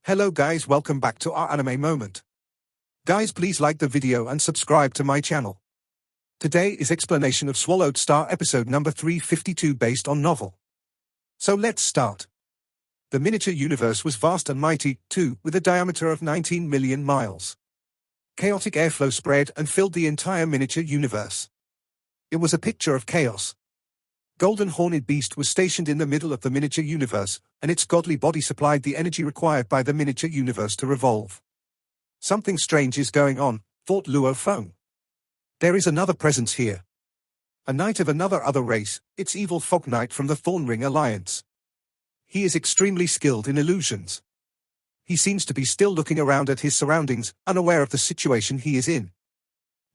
Hello guys, welcome back to our anime moment. Guys, please like the video and subscribe to my channel. Today is explanation of Swallowed Star episode number 352 based on novel. So let's start. The miniature universe was vast and mighty, too, with a diameter of 19 million miles. Chaotic airflow spread and filled the entire miniature universe. It was a picture of chaos. Golden Horned Beast was stationed in the middle of the miniature universe, and its godly body supplied the energy required by the miniature universe to revolve. Something strange is going on, thought Luo Feng. There is another presence here. A knight of another race, it's evil Fog Knight from the Thornring Alliance. He is extremely skilled in illusions. He seems to be still looking around at his surroundings, unaware of the situation he is in.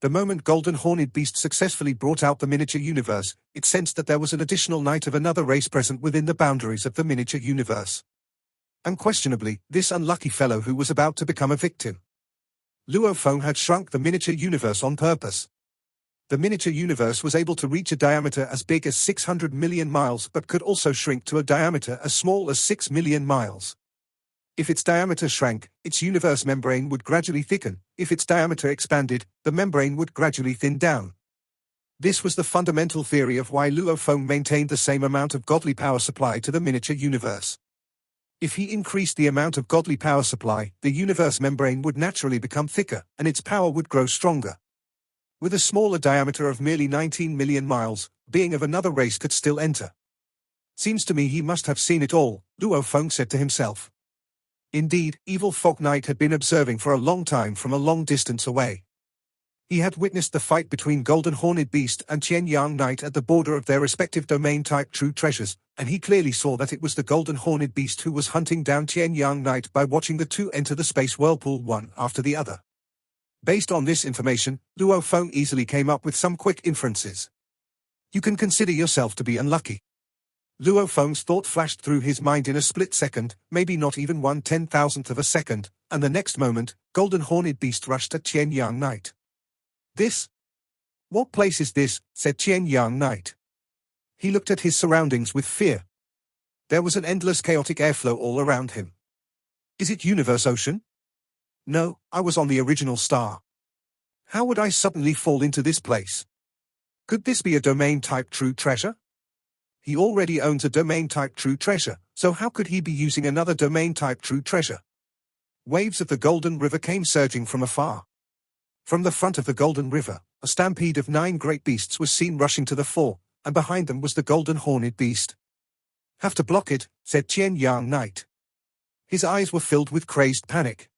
The moment Golden Horned Beast successfully brought out the miniature universe, it sensed that there was an additional knight of another race present within the boundaries of the miniature universe. Unquestionably, this unlucky fellow who was about to become a victim. Luo Feng had shrunk the miniature universe on purpose. The miniature universe was able to reach a diameter as big as 600 million miles but could also shrink to a diameter as small as 6 million miles. If its diameter shrank, its universe membrane would gradually thicken. If its diameter expanded, the membrane would gradually thin down. This was the fundamental theory of why Luo Feng maintained the same amount of godly power supply to the miniature universe. If he increased the amount of godly power supply, the universe membrane would naturally become thicker, and its power would grow stronger. With a smaller diameter of merely 19 million miles, being of another race could still enter. Seems to me he must have seen it all, Luo Feng said to himself. Indeed, evil Fog Knight had been observing for a long time from a long distance away. He had witnessed the fight between Golden Horned Beast and Qian Yang Knight at the border of their respective domain-type true treasures, and he clearly saw that it was the Golden Horned Beast who was hunting down Qian Yang Knight by watching the two enter the space whirlpool one after the other. Based on this information, Luo Feng easily came up with some quick inferences. You can consider yourself to be unlucky. Luo Feng's thought flashed through his mind in a split second, maybe not even 1/10,000th of a second, and the next moment, Golden Horned Beast rushed at Qian Yang Knight. This? What place is this? Said Qian Yang Knight. He looked at his surroundings with fear. There was an endless chaotic airflow all around him. Is it Universe Ocean? No, I was on the original star. How would I suddenly fall into this place? Could this be a domain-type true treasure? He already owns a domain-type true treasure, so how could he be using another domain-type true treasure? Waves of the Golden River came surging from afar. From the front of the Golden River, a stampede of 9 great beasts was seen rushing to the fore, and behind them was the Golden Horned Beast. Have to block it, said Qian Yang Knight. His eyes were filled with crazed panic.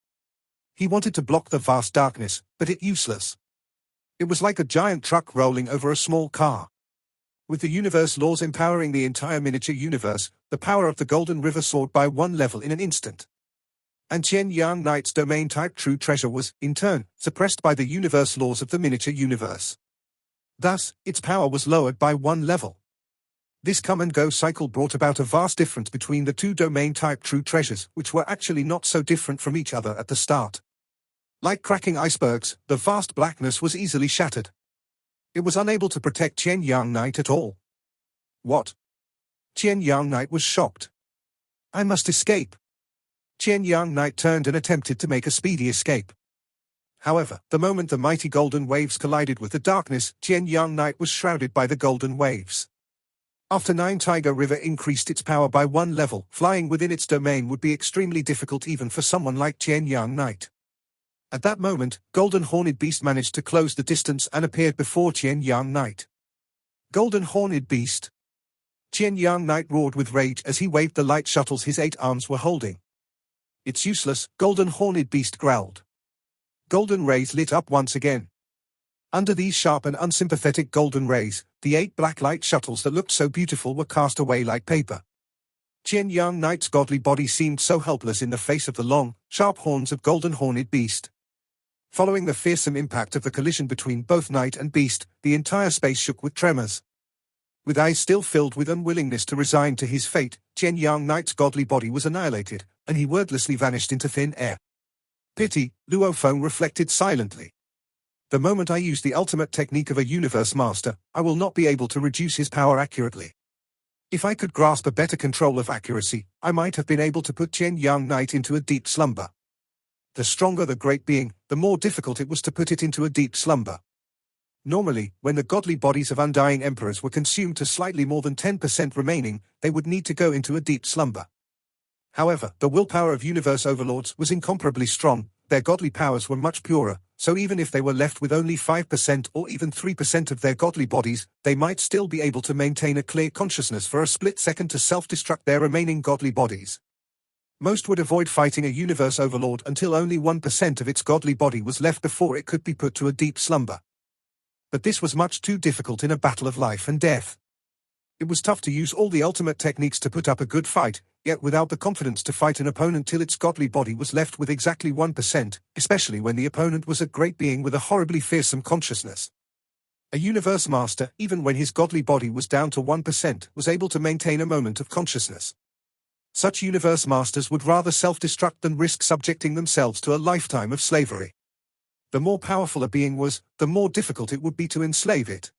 He wanted to block the vast darkness, but it useless. It was like a giant truck rolling over a small car. With the universe laws empowering the entire miniature universe, the power of the Golden River soared by 1 level in an instant. And Qian Yang Knight's domain-type true treasure was, in turn, suppressed by the universe laws of the miniature universe. Thus, its power was lowered by 1 level. This come-and-go cycle brought about a vast difference between the two domain-type true treasures, which were actually not so different from each other at the start. Like cracking icebergs, the vast blackness was easily shattered. It was unable to protect Qian Yang Knight at all. What? Qian Yang Knight was shocked. I must escape. Qian Yang Knight turned and attempted to make a speedy escape. However, the moment the mighty golden waves collided with the darkness, Qian Yang Knight was shrouded by the golden waves. After 9 Tiger River increased its power by 1 level, flying within its domain would be extremely difficult even for someone like Qian Yang Knight. At that moment, Golden Horned Beast managed to close the distance and appeared before Qian Yang Knight. Golden Horned Beast. Qian Yang Knight roared with rage as he waved the light shuttles his 8 arms were holding. It's useless, Golden Horned Beast growled. Golden rays lit up once again. Under these sharp and unsympathetic golden rays, the 8 black light shuttles that looked so beautiful were cast away like paper. Qian Yang Knight's godly body seemed so helpless in the face of the long, sharp horns of Golden Horned Beast. Following the fearsome impact of the collision between both Knight and Beast, the entire space shook with tremors. With eyes still filled with unwillingness to resign to his fate, Qian Yang Knight's godly body was annihilated, and he wordlessly vanished into thin air. Pity, Luo Feng reflected silently. The moment I use the ultimate technique of a universe master, I will not be able to reduce his power accurately. If I could grasp a better control of accuracy, I might have been able to put Chen Yang Knight into a deep slumber. The stronger the great being, the more difficult it was to put it into a deep slumber. Normally, when the godly bodies of undying emperors were consumed to slightly more than 10% remaining, they would need to go into a deep slumber. However, the willpower of universe overlords was incomparably strong, their godly powers were much purer, so even if they were left with only 5% or even 3% of their godly bodies, they might still be able to maintain a clear consciousness for a split second to self-destruct their remaining godly bodies. Most would avoid fighting a universe overlord until only 1% of its godly body was left before it could be put to a deep slumber. But this was much too difficult in a battle of life and death. It was tough to use all the ultimate techniques to put up a good fight, yet without the confidence to fight an opponent till its godly body was left with exactly 1%, especially when the opponent was a great being with a horribly fearsome consciousness. A universe master, even when his godly body was down to 1%, was able to maintain a moment of consciousness. Such universe masters would rather self-destruct than risk subjecting themselves to a lifetime of slavery. The more powerful a being was, the more difficult it would be to enslave it.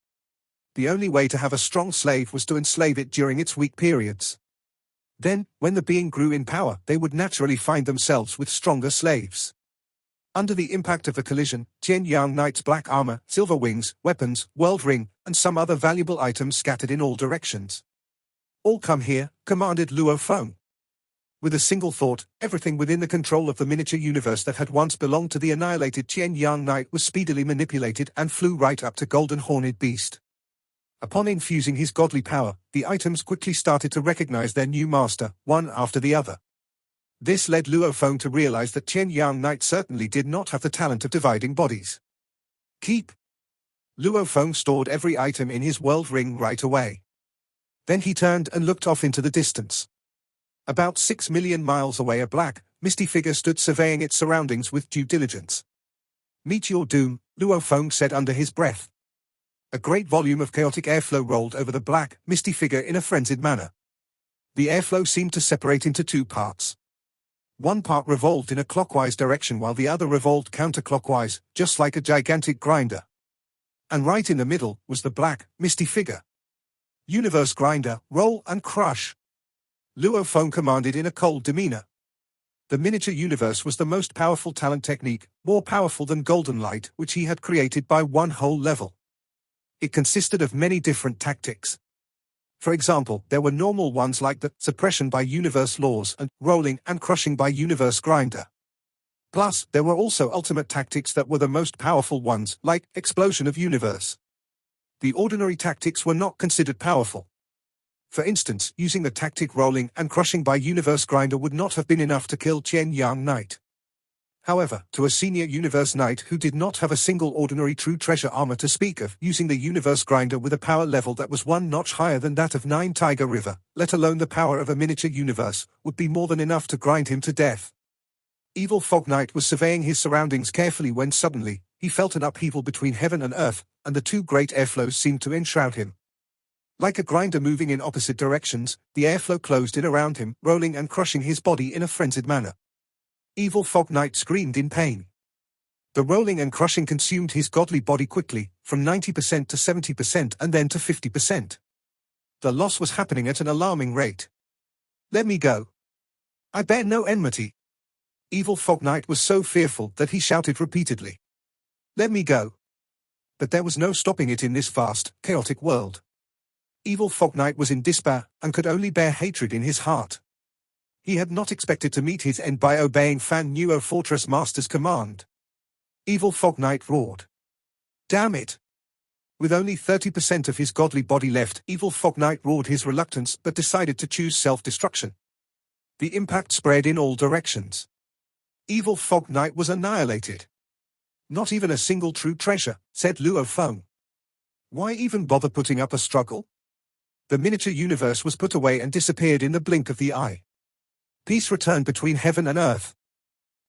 The only way to have a strong slave was to enslave it during its weak periods. Then, when the being grew in power, they would naturally find themselves with stronger slaves. Under the impact of the collision, Chen Yang Knight's black armor, silver wings, weapons, world ring, and some other valuable items scattered in all directions. "All come here," commanded Luo Feng. With a single thought, everything within the control of the miniature universe that had once belonged to the annihilated Chen Yang Knight was speedily manipulated and flew right up to Golden Horned Beast. Upon infusing his godly power, the items quickly started to recognize their new master, one after the other. This led Luo Feng to realize that Chen Yang Knight certainly did not have the talent of dividing bodies. Keep. Luo Feng stored every item in his world ring right away. Then he turned and looked off into the distance. About 6 million miles away, a black, misty figure stood surveying its surroundings with due diligence. "Meet your doom," Luo Feng said under his breath. A great volume of chaotic airflow rolled over the black, misty figure in a frenzied manner. The airflow seemed to separate into two parts. One part revolved in a clockwise direction while the other revolved counterclockwise, just like a gigantic grinder. And right in the middle was the black, misty figure. "Universe grinder, roll and crush," Luo Feng commanded in a cold demeanor. The miniature universe was the most powerful talent technique, more powerful than Golden Light, which he had created by one whole level. It consisted of many different tactics. For example, there were normal ones like the suppression by universe laws and rolling and crushing by universe grinder. Plus, there were also ultimate tactics that were the most powerful ones, like explosion of universe. The ordinary tactics were not considered powerful. For instance, using the tactic rolling and crushing by universe grinder would not have been enough to kill Chen Yang Knight. However, to a senior universe knight who did not have a single ordinary true treasure armor to speak of, using the universe grinder with a power level that was one notch higher than that of 9 Tiger River, let alone the power of a miniature universe, would be more than enough to grind him to death. Evil Fog Knight was surveying his surroundings carefully when suddenly, he felt an upheaval between heaven and earth, and the two great airflows seemed to enshroud him. Like a grinder moving in opposite directions, the airflow closed in around him, rolling and crushing his body in a frenzied manner. Evil Fog Knight screamed in pain. The rolling and crushing consumed his godly body quickly, from 90% to 70% and then to 50%. The loss was happening at an alarming rate. "Let me go. I bear no enmity." Evil Fog Knight was so fearful that he shouted repeatedly. "Let me go." But there was no stopping it in this vast, chaotic world. Evil Fog Knight was in despair, and could only bear hatred in his heart. He had not expected to meet his end by obeying Fan Nuo Fortress Master's command. Evil Fog Knight roared. "Damn it!" With only 30% of his godly body left, Evil Fog Knight roared his reluctance but decided to choose self-destruction. The impact spread in all directions. Evil Fog Knight was annihilated. "Not even a single true treasure," said Luo Feng. "Why even bother putting up a struggle?" The miniature universe was put away and disappeared in the blink of the eye. Peace returned between heaven and earth.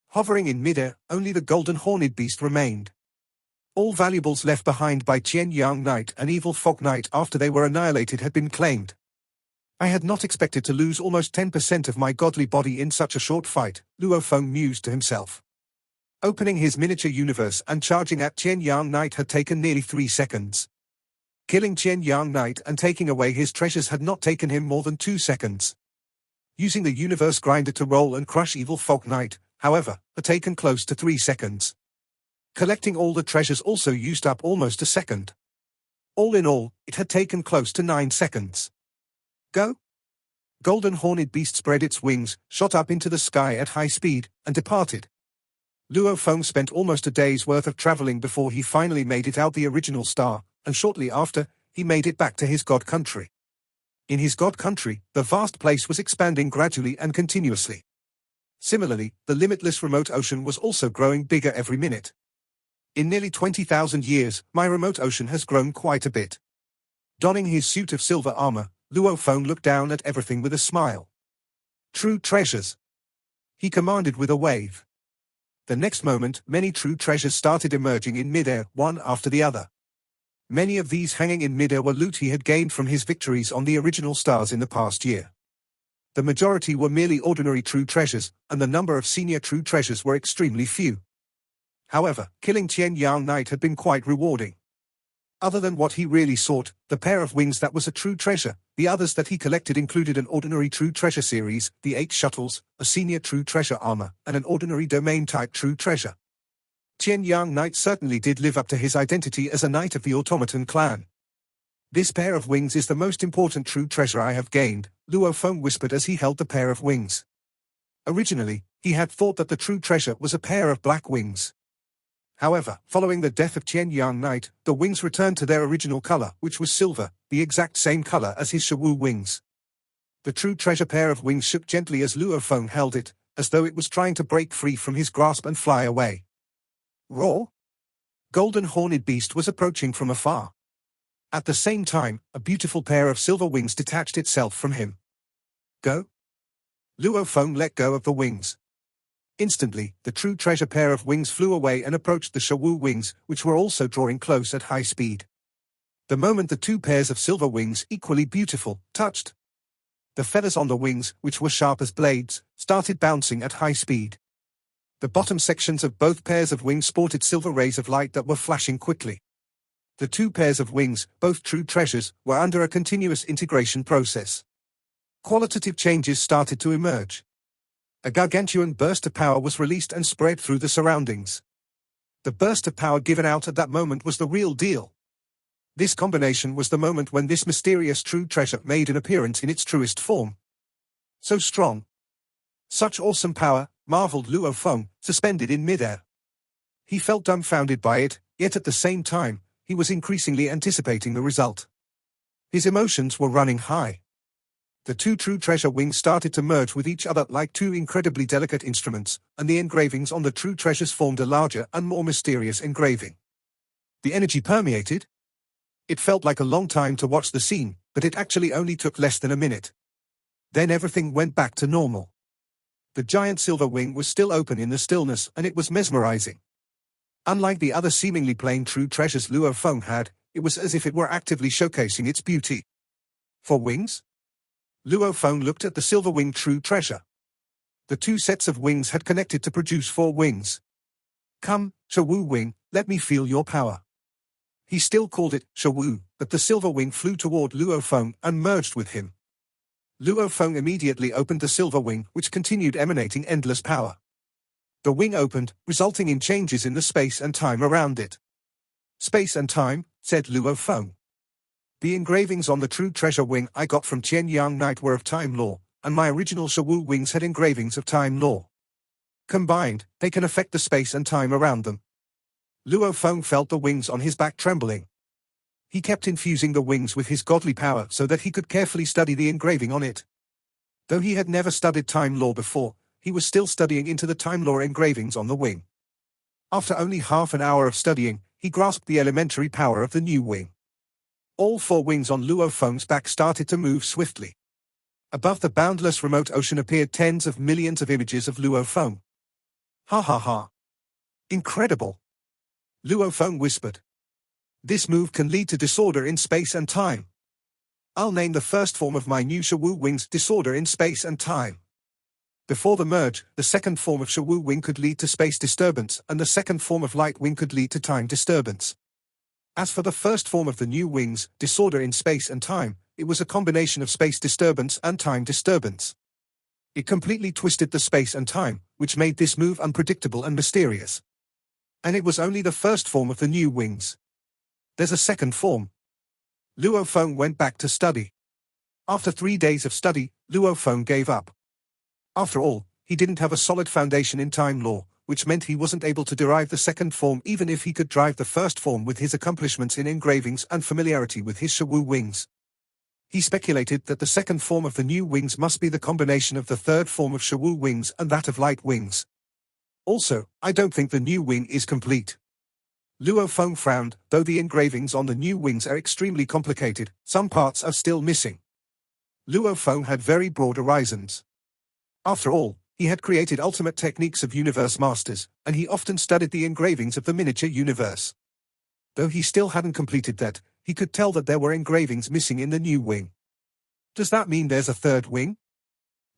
Hovering in midair, only the Golden Horned Beast remained. All valuables left behind by Chen Yang Knight and Evil Fog Knight after they were annihilated had been claimed. "I had not expected to lose almost 10% of my godly body in such a short fight," Luo Feng mused to himself. Opening his miniature universe and charging at Chen Yang Knight had taken nearly 3 seconds. Killing Qian Yang Knight and taking away his treasures had not taken him more than 2 seconds. Using the universe grinder to roll and crush evil Fog Knight, however, had taken close to 3 seconds. Collecting all the treasures also used up almost a second. All in all, it had taken close to 9 seconds. Go! Golden Horned Beast spread its wings, shot up into the sky at high speed, and departed. Luo Feng spent almost a day's worth of traveling before he finally made it out the original star, and shortly after, he made it back to his god country. In his god country, the vast place was expanding gradually and continuously. Similarly, the limitless remote ocean was also growing bigger every minute. In nearly 20,000 years, my remote ocean has grown quite a bit. Donning his suit of silver armor, Luo Feng looked down at everything with a smile. True treasures, he commanded with a wave. The next moment, many true treasures started emerging in midair, one after the other. Many of these hanging in midair were loot he had gained from his victories on the original stars in the past year. The majority were merely ordinary true treasures, and the number of senior true treasures were extremely few. However, killing Qian Yang Knight had been quite rewarding. Other than what he really sought, the pair of wings that was a true treasure, the others that he collected included an ordinary true treasure series, the 8 shuttles, a senior true treasure armor, and an ordinary domain-type true treasure. Qian Yang Knight certainly did live up to his identity as a knight of the automaton clan. This pair of wings is the most important true treasure I have gained, Luo Feng whispered as he held the pair of wings. Originally, he had thought that the true treasure was a pair of black wings. However, following the death of Qian Yang Knight, the wings returned to their original color, which was silver, the exact same color as his Shawu wings. The true treasure pair of wings shook gently as Luo Feng held it, as though it was trying to break free from his grasp and fly away. Roar! Golden Horned Beast was approaching from afar. At the same time, a beautiful pair of silver wings detached itself from him. Go! Luo Feng let go of the wings. Instantly, the true treasure pair of wings flew away and approached the Shawu wings, which were also drawing close at high speed. The moment the two pairs of silver wings, equally beautiful, touched, the feathers on the wings, which were sharp as blades, started bouncing at high speed. The bottom sections of both pairs of wings sported silver rays of light that were flashing quickly. The two pairs of wings, both true treasures, were under a continuous integration process. Qualitative changes started to emerge. A gargantuan burst of power was released and spread through the surroundings. The burst of power given out at that moment was the real deal. This combination was the moment when this mysterious true treasure made an appearance in its truest form. So strong. Such awesome power, marveled Luo Feng, suspended in midair. He felt dumbfounded by it, yet at the same time, he was increasingly anticipating the result. His emotions were running high. The two true treasure wings started to merge with each other like two incredibly delicate instruments, and the engravings on the true treasures formed a larger and more mysterious engraving. The energy permeated. It felt like a long time to watch the scene, but it actually only took less than a minute. Then everything went back to normal. The giant silver wing was still open in the stillness, and it was mesmerizing. Unlike the other seemingly plain true treasures Luo Feng had, it was as if it were actively showcasing its beauty. 4 wings? Luo Feng looked at the silver wing true treasure. The 2 sets of wings had connected to produce 4 wings. Come, Shawu wing, let me feel your power. He still called it Shawu, but the silver wing flew toward Luo Feng and merged with him. Luo Feng immediately opened the silver wing, which continued emanating endless power. The wing opened, resulting in changes in the space and time around it. Space and time, said Luo Feng. The engravings on the true treasure wing I got from Qian Yang Knight were of time law, and my original Shawu wings had engravings of time law. Combined, they can affect the space and time around them. Luo Feng felt the wings on his back trembling. He kept infusing the wings with his godly power so that he could carefully study the engraving on it. Though he had never studied time law before, he was still studying into the time law engravings on the wing. After only half an hour of studying, he grasped the elementary power of the new wing. All 4 wings on Luo Feng's back started to move swiftly. Above the boundless remote ocean appeared tens of millions of images of Luo Feng. Ha ha ha. Incredible. Luo Feng whispered. This move can lead to disorder in space and time. I'll name the first form of my new Shawu wings disorder in space and time. Before the merge, the second form of Shawu wing could lead to space disturbance, and the second form of light wing could lead to time disturbance. As for the first form of the new wings, disorder in space and time, it was a combination of space disturbance and time disturbance. It completely twisted the space and time, which made this move unpredictable and mysterious. And it was only the first form of the new wings. There's a second form. Luo Feng went back to study. After 3 days of study, Luo Feng gave up. After all, he didn't have a solid foundation in time law, which meant he wasn't able to derive the second form even if he could drive the first form with his accomplishments in engravings and familiarity with his Shawu wings. He speculated that the second form of the new wings must be the combination of the third form of Shawu wings and that of light wings. Also, I don't think the new wing is complete. Luo Feng frowned. Though the engravings on the new wings are extremely complicated, some parts are still missing. Luo Feng had very broad horizons. After all, he had created ultimate techniques of universe masters, and he often studied the engravings of the miniature universe. Though he still hadn't completed that, he could tell that there were engravings missing in the new wing. Does that mean there's a third wing?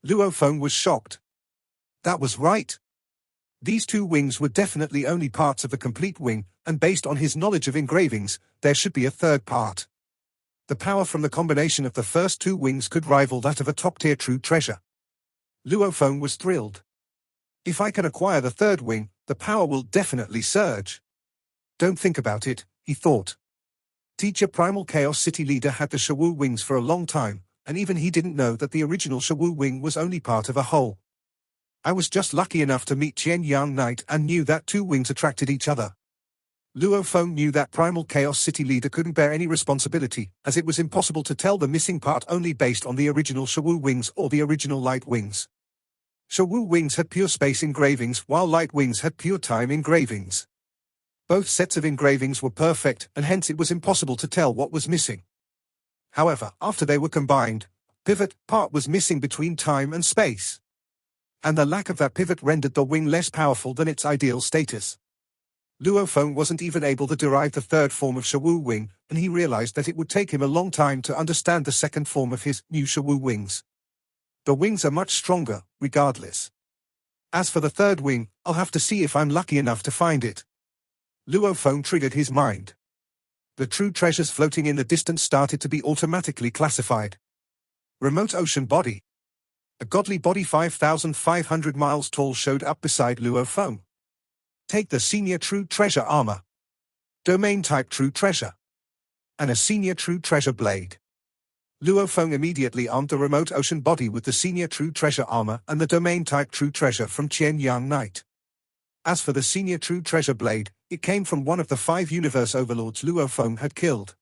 Luo Feng was shocked. That was right. These two wings were definitely only parts of the complete wing, and based on his knowledge of engravings, there should be a third part. The power from the combination of the first two wings could rival that of a top-tier true treasure. Luo Feng was thrilled. If I can acquire the third wing, the power will definitely surge. Don't think about it, he thought. Teacher Primal Chaos City Leader had the Shawu wings for a long time, and even he didn't know that the original Shawu wing was only part of a whole. I was just lucky enough to meet Qian Yang Knight and knew that two wings attracted each other. Luo Feng knew that Primal Chaos City Leader couldn't bear any responsibility, as it was impossible to tell the missing part only based on the original Shawu wings or the original light wings. Shawu wings had pure space engravings while light wings had pure time engravings. Both sets of engravings were perfect, and hence it was impossible to tell what was missing. However, after they were combined, pivot part was missing between time and space. And the lack of that pivot rendered the wing less powerful than its ideal status. Luo Feng wasn't even able to derive the third form of Shawu wing, and he realized that it would take him a long time to understand the second form of his new Shawu wings. The wings are much stronger, regardless. As for the third wing, I'll have to see if I'm lucky enough to find it. Luo Feng triggered his mind. The true treasures floating in the distance started to be automatically classified. Remote ocean body. A godly body 5,500 miles tall showed up beside Luo Feng. Take the senior true treasure armor. Domain type true treasure. And a senior true treasure blade. Luo Feng immediately armed the remote ocean body with the senior true treasure armor and the domain type true treasure from Qian Yang Knight. As for the senior true treasure blade, it came from one of the 5 universe overlords Luo Feng had killed.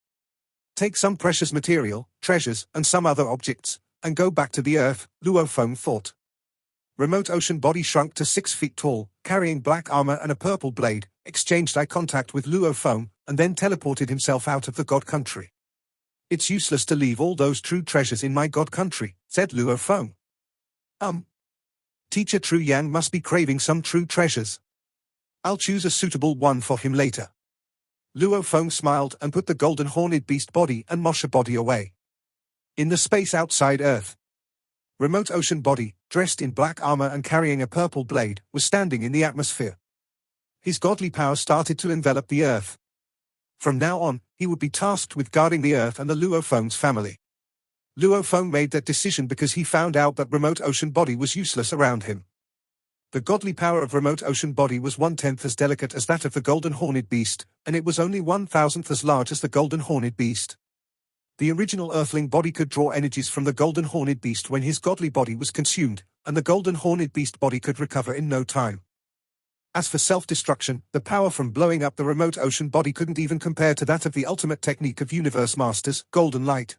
Take some precious material, treasures, and some other objects, and go back to the Earth, Luo Feng thought. Remote ocean body shrunk to 6 feet tall, carrying black armor and a purple blade, exchanged eye contact with Luo Feng, and then teleported himself out of the God Country. It's useless to leave all those true treasures in my God Country, said Luo Feng. Teacher True Yang must be craving some true treasures. I'll choose a suitable one for him later. Luo Feng smiled and put the golden horned beast body and Mosha body away. In the space outside Earth, remote ocean body, dressed in black armor and carrying a purple blade, was standing in the atmosphere. His godly power started to envelop the Earth. From now on, he would be tasked with guarding the Earth and the Luo Feng's family. Luo Feng made that decision because he found out that remote ocean body was useless around him. The godly power of remote ocean body was 1/10 as delicate as that of the golden horned beast, and it was only 1,000th as large as the golden horned beast. The original earthling body could draw energies from the golden horned beast when his godly body was consumed, and the golden horned beast body could recover in no time. As for self-destruction, the power from blowing up the remote ocean body couldn't even compare to that of the ultimate technique of universe masters, golden light.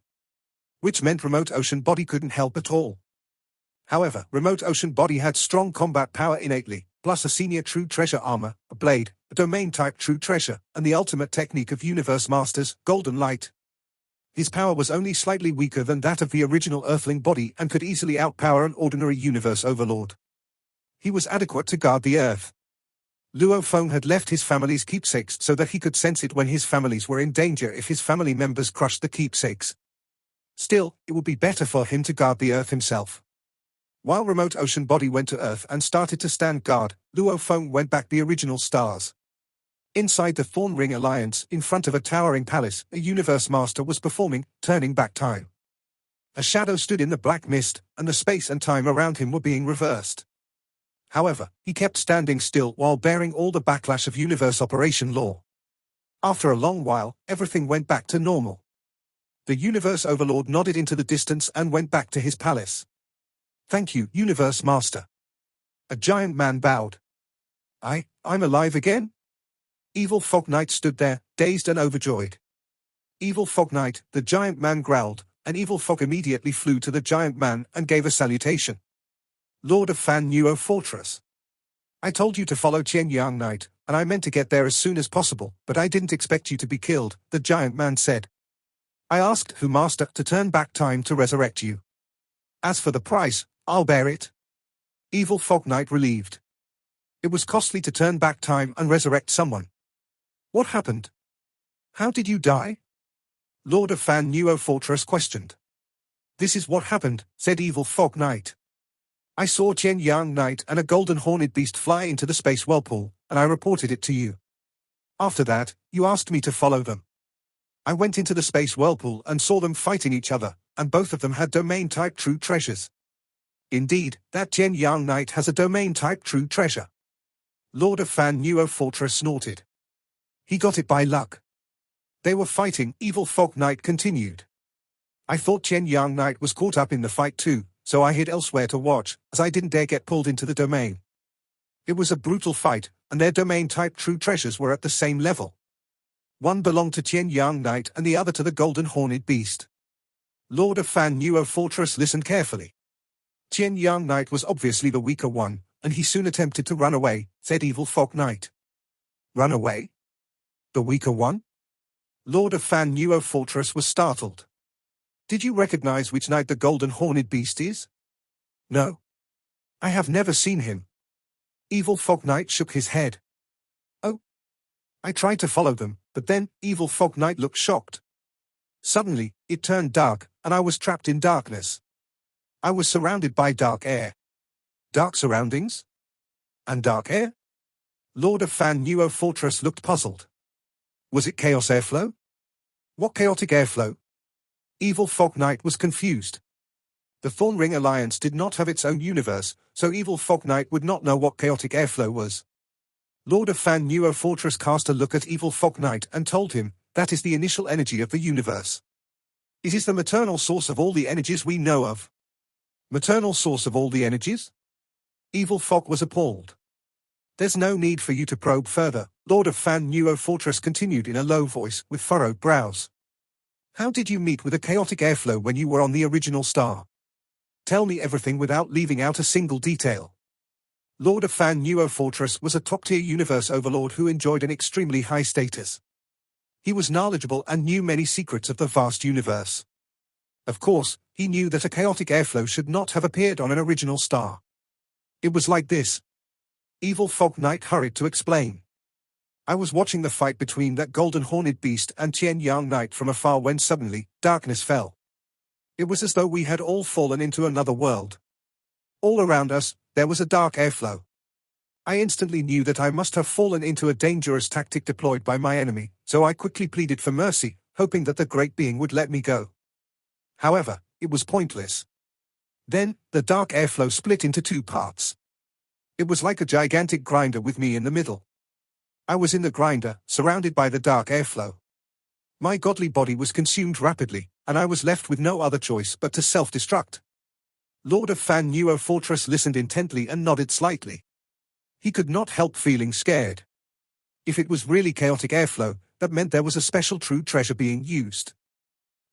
Which meant remote ocean body couldn't help at all. However, remote ocean body had strong combat power innately, plus a senior true treasure armor, a blade, a domain-type true treasure, and the ultimate technique of universe masters, golden light. His power was only slightly weaker than that of the original earthling body and could easily outpower an ordinary universe overlord. He was adequate to guard the Earth. Luo Feng had left his family's keepsakes so that he could sense it when his families were in danger if his family members crushed the keepsakes. Still, it would be better for him to guard the Earth himself. While remote ocean body went to Earth and started to stand guard, Luo Feng went back the original stars. Inside the Thorn Ring Alliance, in front of a towering palace, a universe master was performing, turning back time. A shadow stood in the black mist, and the space and time around him were being reversed. However, he kept standing still while bearing all the backlash of universe operation law. After a long while, everything went back to normal. The universe overlord nodded into the distance and went back to his palace. "Thank you, universe master." A giant man bowed. I'm alive again?" Evil Fog Knight stood there, dazed and overjoyed. "Evil Fog Knight," the giant man growled, and Evil Fog immediately flew to the giant man and gave a salutation. "Lord of Fan Nuo Fortress. I told you to follow Chen Yang Knight, and I meant to get there as soon as possible, but I didn't expect you to be killed," the giant man said. "I asked Who Master to turn back time to resurrect you. As for the price, I'll bear it." Evil Fog Knight relieved. It was costly to turn back time and resurrect someone. "What happened? How did you die?" Lord of Fan Nuo Fortress questioned. "This is what happened," said Evil Fog Knight. "I saw Chen Yang Knight and a golden horned beast fly into the space whirlpool, and I reported it to you. After that, you asked me to follow them. I went into the space whirlpool and saw them fighting each other, and both of them had domain-type true treasures. Indeed, that Chen Yang Knight has a domain-type true treasure." Lord of Fan Nuo Fortress snorted. "He got it by luck." They were fighting, Evil Fog Knight continued. "I thought Chen Yang Knight was caught up in the fight too, so I hid elsewhere to watch, as I didn't dare get pulled into the domain. It was a brutal fight, and their domain-type true treasures were at the same level. One belonged to Chen Yang Knight and the other to the golden horned beast." Lord of Fan Nuo Fortress listened carefully. "Chen Yang Knight was obviously the weaker one, and he soon attempted to run away," said Evil Fog Knight. "Run away? The weaker one?" Lord of Fan Nuo Fortress was startled. "Did you recognize which knight the golden horned beast is?" "No. I have never seen him." Evil Fog Knight shook his head. "Oh. I tried to follow them, but then," Evil Fog Knight looked shocked. "Suddenly, it turned dark, and I was trapped in darkness. I was surrounded by dark air." "Dark surroundings? And dark air?" Lord of Fan Nuo Fortress looked puzzled. "Was it chaos airflow? What chaotic airflow?" Evil Fog Knight was confused. The Thorn Ring Alliance did not have its own universe, so Evil Fog Knight would not know what chaotic airflow was. Lord of Fan Nuo Fortress cast a look at Evil Fog Knight and told him, "That is the initial energy of the universe. It is the maternal source of all the energies we know of." "Maternal source of all the energies?" Evil Fog was appalled. "There's no need for you to probe further," Lord of Fan Nuo Fortress continued in a low voice with furrowed brows. "How did you meet with a chaotic airflow when you were on the original star? Tell me everything without leaving out a single detail." Lord of Fan Nuo Fortress was a top-tier universe overlord who enjoyed an extremely high status. He was knowledgeable and knew many secrets of the vast universe. Of course, he knew that a chaotic airflow should not have appeared on an original star. "It was like this." Evil Fog Knight hurried to explain. "I was watching the fight between that golden horned beast and Chen Yang Knight from afar when suddenly, darkness fell. It was as though we had all fallen into another world. All around us, there was a dark airflow. I instantly knew that I must have fallen into a dangerous tactic deployed by my enemy, so I quickly pleaded for mercy, hoping that the great being would let me go. However, it was pointless. Then, the dark airflow split into two parts. It was like a gigantic grinder with me in the middle. I was in the grinder, surrounded by the dark airflow. My godly body was consumed rapidly, and I was left with no other choice but to self-destruct." Lord of Fan Nuo Fortress listened intently and nodded slightly. He could not help feeling scared. If it was really chaotic airflow, that meant there was a special true treasure being used.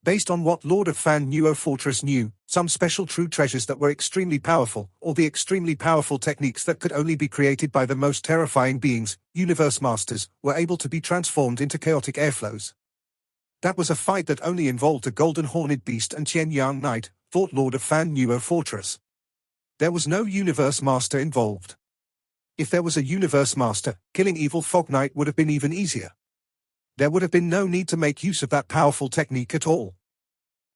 Based on what Lord of Fan Nuo Fortress knew, some special true treasures that were extremely powerful, or the extremely powerful techniques that could only be created by the most terrifying beings, universe masters, were able to be transformed into chaotic airflows. That was a fight that only involved a golden horned beast and Chen Yang Knight, thought Lord of Fan Nuo Fortress. There was no universe master involved. If there was a universe master, killing Evil Fog Knight would have been even easier. There would have been no need to make use of that powerful technique at all.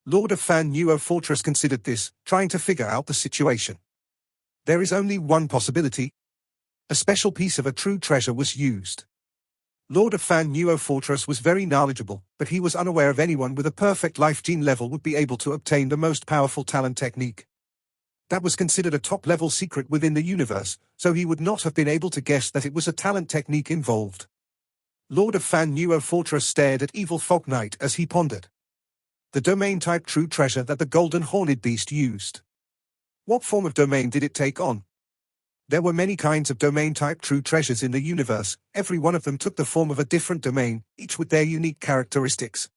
Lord of Fan Nuo Fortress considered this, trying to figure out the situation. There is only one possibility. A special piece of a true treasure was used. Lord of Fan Nuo Fortress was very knowledgeable, but he was unaware of anyone with a perfect life gene level would be able to obtain the most powerful talent technique. That was considered a top-level secret within the universe, so he would not have been able to guess that it was a talent technique involved. Lord of Fan Nuo Fortress stared at Evil Fog Knight as he pondered. The domain-type true treasure that the Golden Horned Beast used. What form of domain did it take on? There were many kinds of domain-type true treasures in the universe, every one of them took the form of a different domain, each with their unique characteristics.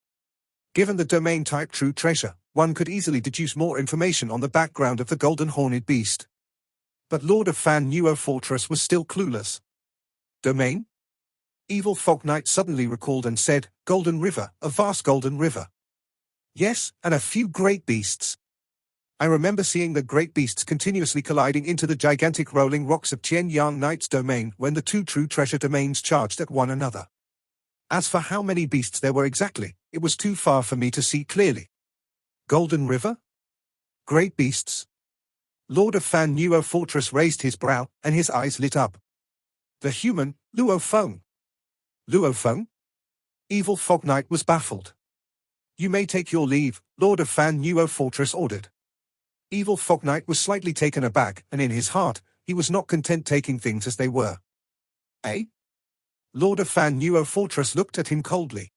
Given the domain-type true treasure, one could easily deduce more information on the background of the Golden Horned Beast. But Lord of Fan Nuo Fortress was still clueless. Domain? Evil Fog Knight suddenly recalled and said, Golden River, a vast golden river. Yes, and a few great beasts. I remember seeing the great beasts continuously colliding into the gigantic rolling rocks of Qian Yang Knight's domain when the two true treasure domains charged at one another. As for how many beasts there were exactly, it was too far for me to see clearly. Golden River? Great beasts? Lord of Fan Nuo Fortress raised his brow, and his eyes lit up. The human, Luo Feng. Luo Feng? Evil Fog Knight was baffled. You may take your leave, Lord of Fan Nuo Fortress ordered. Evil Fog Knight was slightly taken aback, and in his heart, he was not content taking things as they were. Eh? Lord of Fan Nuo Fortress looked at him coldly.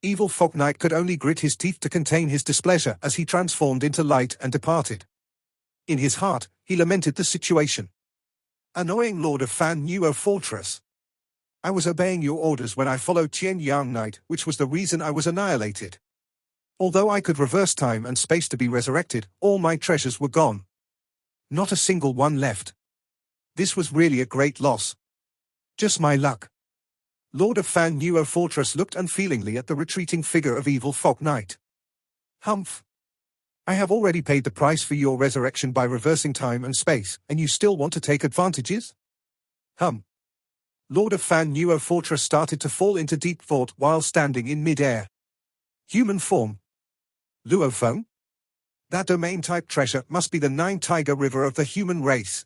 Evil Fog Knight could only grit his teeth to contain his displeasure as he transformed into light and departed. In his heart, he lamented the situation. Annoying Lord of Fan Nuo Fortress. I was obeying your orders when I followed Qian Yang Knight, which was the reason I was annihilated. Although I could reverse time and space to be resurrected, all my treasures were gone. Not a single one left. This was really a great loss. Just my luck. Lord of Fan Nuo Fortress looked unfeelingly at the retreating figure of Evil Fog Knight. Humph. I have already paid the price for your resurrection by reversing time and space, and you still want to take advantages? Lord of Fan Nuo Fortress started to fall into deep thought while standing in mid-air. Human form. Luo Feng? That domain-type treasure must be the Nine Tiger River of the human race.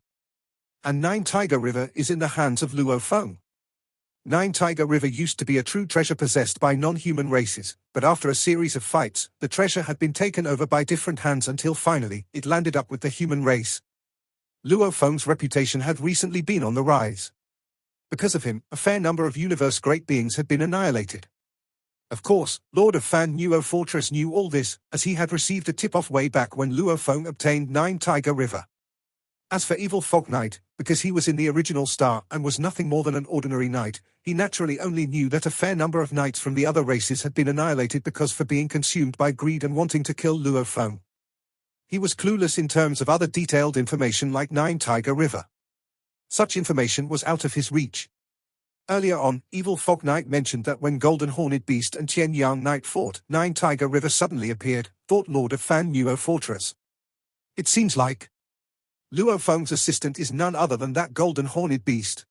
And Nine Tiger River is in the hands of Luo Feng. Nine Tiger River used to be a true treasure possessed by non-human races, but after a series of fights, the treasure had been taken over by different hands until finally, it landed up with the human race. Luo Feng's reputation had recently been on the rise. Because of him, a fair number of universe great beings had been annihilated. Of course, Lord of Fan Nuo Fortress knew all this, as he had received a tip-off way back when Luo Feng obtained Nine Tiger River. As for Evil Fog Knight, because he was in the original star and was nothing more than an ordinary knight, he naturally only knew that a fair number of knights from the other races had been annihilated because for being consumed by greed and wanting to kill Luo Feng. He was clueless in terms of other detailed information like Nine Tiger River. Such information was out of his reach. Earlier on, Evil Fog Knight mentioned that when Golden Horned Beast and Qian Yang Knight fought, Nine Tiger River suddenly appeared, thought Lord of Fan Nuo Fortress. It seems like Luo Feng's assistant is none other than that Golden Horned Beast.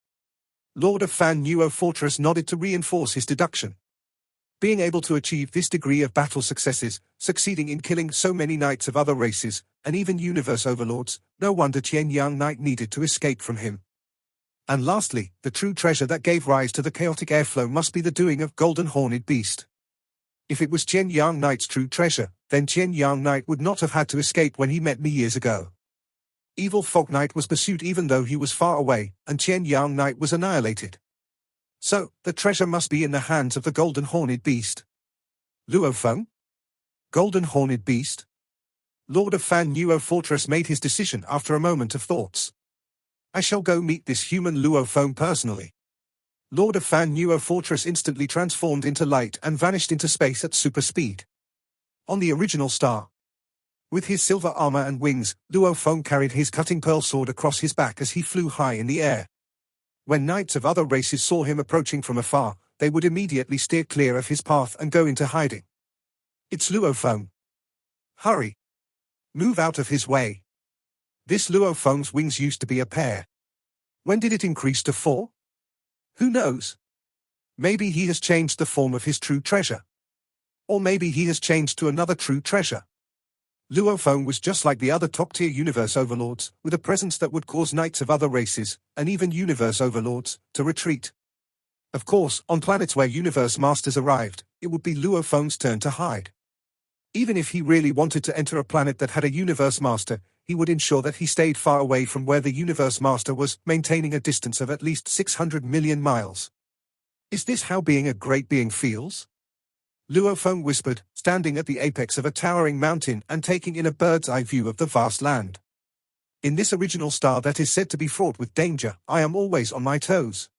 Lord of Fan Nuo Fortress nodded to reinforce his deduction. Being able to achieve this degree of battle successes, succeeding in killing so many knights of other races, and even universe overlords, no wonder Qian Yang Knight needed to escape from him. And lastly, the true treasure that gave rise to the chaotic airflow must be the doing of Golden Horned Beast. If it was Qian Yang Knight's true treasure, then Qian Yang Knight would not have had to escape when he met me years ago. Evil Fog Knight was pursued even though he was far away, and Qian Yang Knight was annihilated. So, the treasure must be in the hands of the Golden Horned Beast. Luo Feng? Golden Horned Beast? Lord of Fan Nuo Fortress made his decision after a moment of thoughts. I shall go meet this human Luo Feng personally. Lord of Fan Nuo Fortress instantly transformed into light and vanished into space at super speed. On the original star. With his silver armor and wings, Luo Feng carried his cutting pearl sword across his back as he flew high in the air. When knights of other races saw him approaching from afar, they would immediately steer clear of his path and go into hiding. It's Luo Feng. Hurry. Move out of his way. This Luo Feng's wings used to be a pair. When did it increase to 4? Who knows? Maybe he has changed the form of his true treasure. Or maybe he has changed to another true treasure. Luo Feng was just like the other top-tier universe overlords, with a presence that would cause knights of other races, and even universe overlords, to retreat. Of course, on planets where universe masters arrived, it would be Luo Feng's turn to hide. Even if he really wanted to enter a planet that had a universe master, he would ensure that he stayed far away from where the universe master was, maintaining a distance of at least 600 million miles. Is this how being a great being feels? Luo Feng whispered, standing at the apex of a towering mountain and taking in a bird's-eye view of the vast land. In this original star that is said to be fraught with danger, I am always on my toes.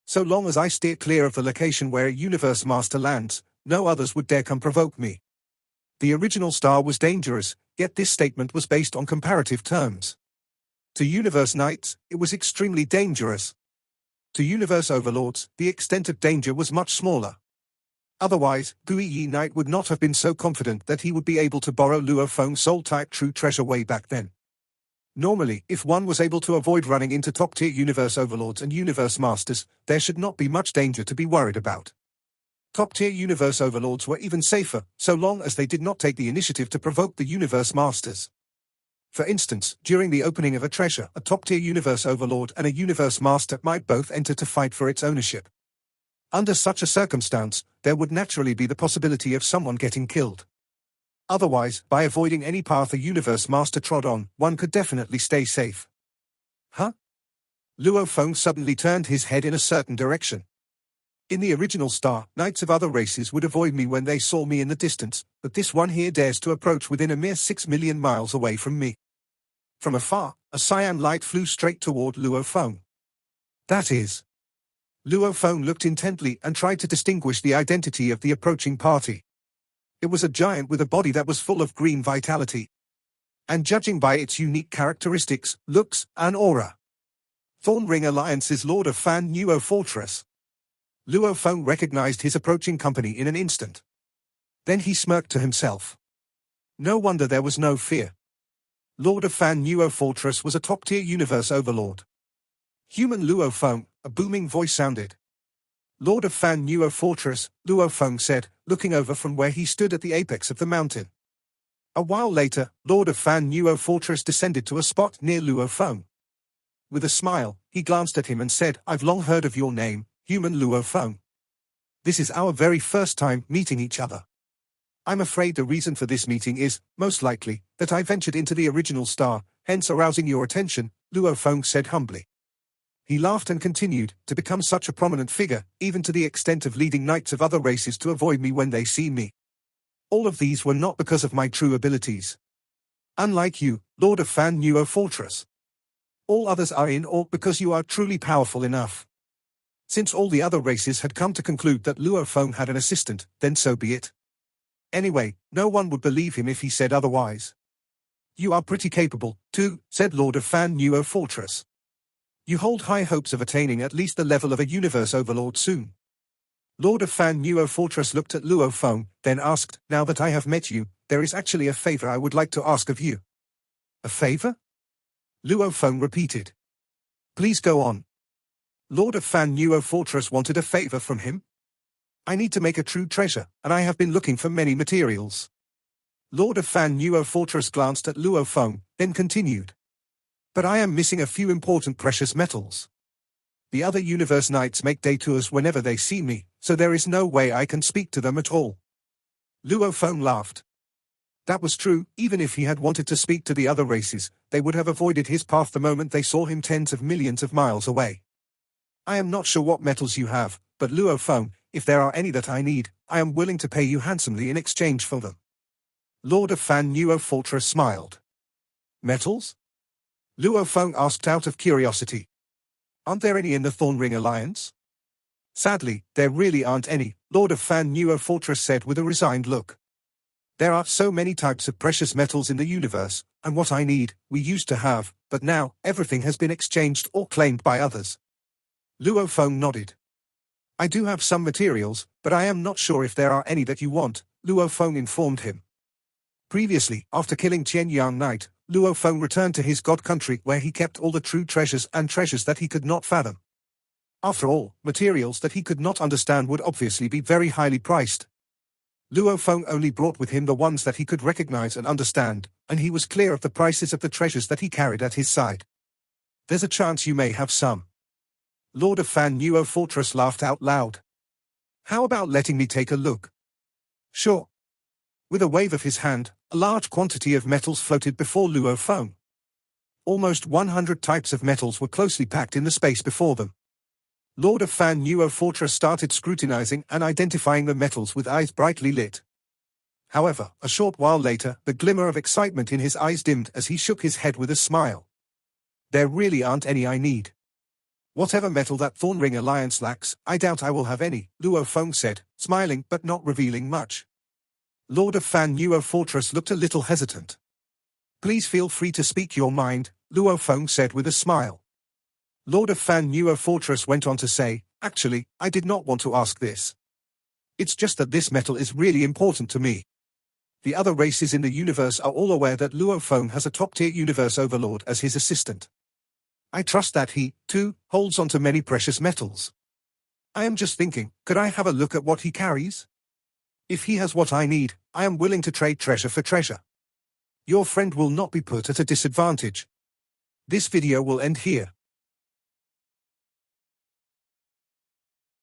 So long as I steer clear of the location where a universe master lands, no others would dare come provoke me. The original star was dangerous, yet this statement was based on comparative terms. To universe knights, it was extremely dangerous. To universe overlords, the extent of danger was much smaller. Otherwise, Gui Yi Knight would not have been so confident that he would be able to borrow Luo Feng's soul-type true treasure way back then. Normally, if one was able to avoid running into top-tier universe overlords and universe masters, there should not be much danger to be worried about. Top-tier universe overlords were even safer, so long as they did not take the initiative to provoke the universe masters. For instance, during the opening of a treasure, a top-tier universe overlord and a universe master might both enter to fight for its ownership. Under such a circumstance, there would naturally be the possibility of someone getting killed. Otherwise, by avoiding any path a universe master trod on, one could definitely stay safe. Huh? Luo Feng suddenly turned his head in a certain direction. In the original star, knights of other races would avoid me when they saw me in the distance, but this one here dares to approach within a mere 6 million miles away from me. From afar, a cyan light flew straight toward Luo Feng. That is. Luo Feng looked intently and tried to distinguish the identity of the approaching party. It was a giant with a body that was full of green vitality. And judging by its unique characteristics, looks, and aura. Thornring Alliance's Lord of Fan Nuo Fortress. Luo Feng recognized his approaching company in an instant. Then he smirked to himself. No wonder there was no fear. Lord of Fan Nuo Fortress was a top-tier universe overlord. Human Luo Feng, a booming voice sounded. Lord of Fan Nuo Fortress, Luo Feng said, looking over from where he stood at the apex of the mountain. A while later, Lord of Fan Nuo Fortress descended to a spot near Luo Feng. With a smile, he glanced at him and said, I've long heard of your name, human Luo Feng. This is our very first time meeting each other. I'm afraid the reason for this meeting is, most likely, that I ventured into the original star, hence arousing your attention, Luo Feng said humbly. He laughed and continued, to become such a prominent figure, even to the extent of leading knights of other races to avoid me when they see me. All of these were not because of my true abilities. Unlike you, Lord of Fan Nuo Fortress. All others are in awe because you are truly powerful enough. Since all the other races had come to conclude that Luo Feng had an assistant, then so be it. Anyway, no one would believe him if he said otherwise. You are pretty capable, too, said Lord of Fan Nuo Fortress. You hold high hopes of attaining at least the level of a universe overlord soon. Lord of Fan Nuo Fortress looked at Luo Feng, then asked, now that I have met you, there is actually a favor I would like to ask of you. A favor? Luo Feng repeated. Please go on. Lord of Fan Nuo Fortress wanted a favor from him? I need to make a true treasure, and I have been looking for many materials. Lord of Fan Nuo Fortress glanced at Luo Feng, then continued. But I am missing a few important precious metals. The other universe knights make detours whenever they see me, so there is no way I can speak to them at all. Luo Feng laughed. That was true, even if he had wanted to speak to the other races, they would have avoided his path the moment they saw him tens of millions of miles away. I am not sure what metals you have, but Luo Feng, if there are any that I need, I am willing to pay you handsomely in exchange for them. Lord of Fan Nuo Fortress smiled. Metals? Luo Feng asked out of curiosity. Aren't there any in the Thornring Alliance? Sadly, there really aren't any, Lord of Fan Nuo Fortress said with a resigned look. There are so many types of precious metals in the universe, and what I need, we used to have, but now, everything has been exchanged or claimed by others. Luo Feng nodded. I do have some materials, but I am not sure if there are any that you want, Luo Feng informed him. Previously, after killing Qian Yang Knight, Luo Feng returned to his god country where he kept all the true treasures and treasures that he could not fathom. After all, materials that he could not understand would obviously be very highly priced. Luo Feng only brought with him the ones that he could recognize and understand, and he was clear of the prices of the treasures that he carried at his side. There's a chance you may have some. Lord of Fan Nuo Fortress laughed out loud. How about letting me take a look? Sure. With a wave of his hand, a large quantity of metals floated before Luo Feng. Almost 100 types of metals were closely packed in the space before them. Lord of Fan Nuo Fortress started scrutinizing and identifying the metals with eyes brightly lit. However, a short while later, the glimmer of excitement in his eyes dimmed as he shook his head with a smile. There really aren't any I need. Whatever metal that Thornring Alliance lacks, I doubt I will have any, Luo Feng said, smiling but not revealing much. Lord of Fan Nuo Fortress looked a little hesitant. Please feel free to speak your mind, Luo Feng said with a smile. Lord of Fan Nuo Fortress went on to say, actually, I did not want to ask this. It's just that this metal is really important to me. The other races in the universe are all aware that Luo Feng has a top-tier universe overlord as his assistant. I trust that he, too, holds onto many precious metals. I am just thinking, could I have a look at what he carries? If he has what I need, I am willing to trade treasure for treasure. Your friend will not be put at a disadvantage. This video will end here.